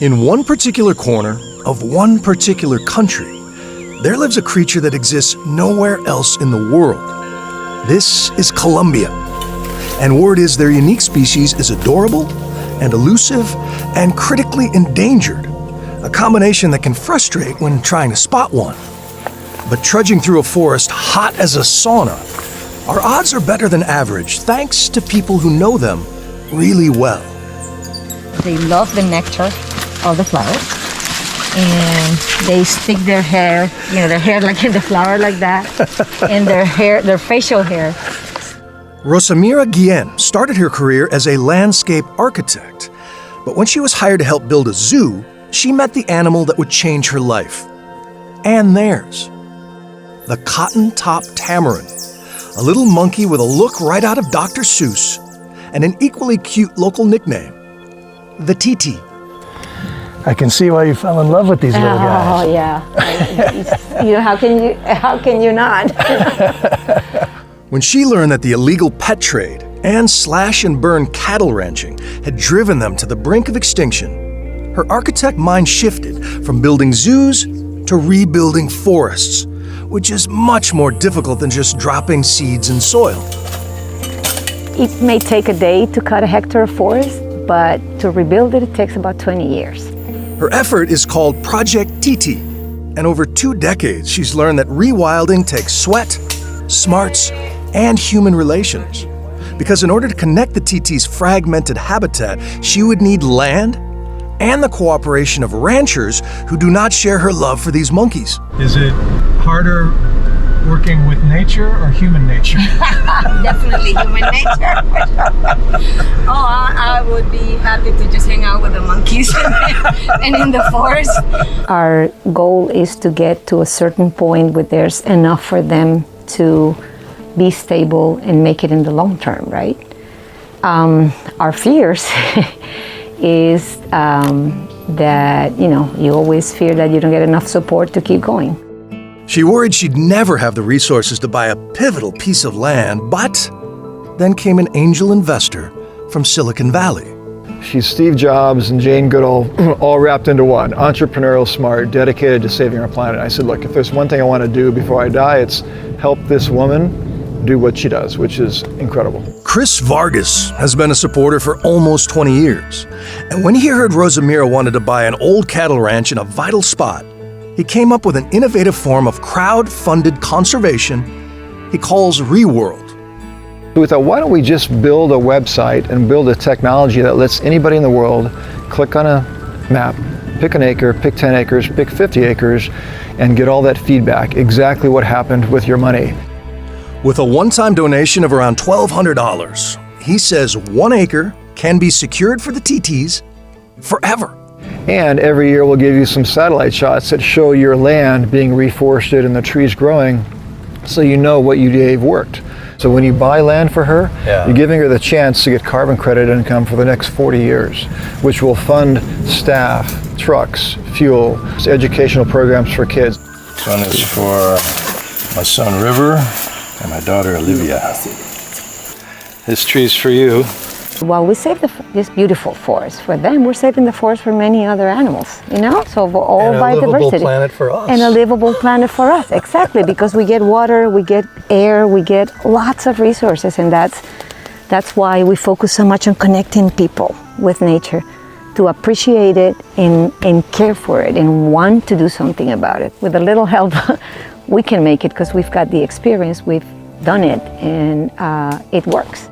In one particular corner of one particular country, there lives a creature that exists nowhere else in the world. This is Colombia, and word is their unique species is adorable and elusive and critically endangered, a combination that can frustrate when trying to spot one. But trudging through a forest hot as a sauna, our odds are better than average thanks to people who know them really well. They love the nectar of the flowers, and they stick their hair, their hair like in the flower like that, and their facial hair. Rosamira Guillen started her career as a landscape architect, but when she was hired to help build a zoo, she met the animal that would change her life, and theirs. The cotton-top tamarin, a little monkey with a look right out of Dr. Seuss, and an equally cute local nickname, the Titi. I can see why you fell in love with these little guys. Oh yeah, how can you not? When she learned that the illegal pet trade and slash and burn cattle ranching had driven them to the brink of extinction, her architect mind shifted from building zoos to rebuilding forests, which is much more difficult than just dropping seeds in soil. It may take a day to cut a hectare of forest, but to rebuild it takes about 20 years. Her effort is called Project Titi, and over 2 decades she's learned that rewilding takes sweat, smarts, and human relations. Because in order to connect the Titi's fragmented habitat, she would need land and the cooperation of ranchers who do not share her love for these monkeys. Is it harder working with nature or human nature? Definitely human nature. I would be happy to just hang out with the monkeys and in the forest. Our goal is to get to a certain point where there's enough for them to be stable and make it in the long term, right? Our fears is that, you always fear that you don't get enough support to keep going. She worried she'd never have the resources to buy a pivotal piece of land, but then came an angel investor from Silicon Valley. She's Steve Jobs and Jane Goodall all wrapped into one. Entrepreneurial, smart, dedicated to saving our planet. I said, look, if there's one thing I want to do before I die, it's help this woman do what she does, which is incredible. Chris Vargas has been a supporter for almost 20 years. And when he heard Rosamira wanted to buy an old cattle ranch in a vital spot, he came up with an innovative form of crowd-funded conservation he calls ReWorld. We thought, why don't we just build a website and build a technology that lets anybody in the world click on a map, pick an acre, pick 10 acres, pick 50 acres, and get all that feedback, exactly what happened with your money. With a one-time donation of around $1,200, he says 1 acre can be secured for the TTs forever. And every year we'll give you some satellite shots that show your land being reforested and the trees growing, so you know what you gave worked. So when you buy land for her, you're giving her the chance to get carbon credit income for the next 40 years, which will fund staff, trucks, fuel, educational programs for kids. This one is for my son River and my daughter Olivia. This tree's for you. While we save this beautiful forest for them, we're saving the forest for many other animals, So all biodiversity. And a livable planet for us. And a livable planet for us, exactly, because we get water, we get air, we get lots of resources, and that's why we focus so much on connecting people with nature, to appreciate it and care for it and want to do something about it. With a little help, we can make it because we've got the experience, we've done it, and it works.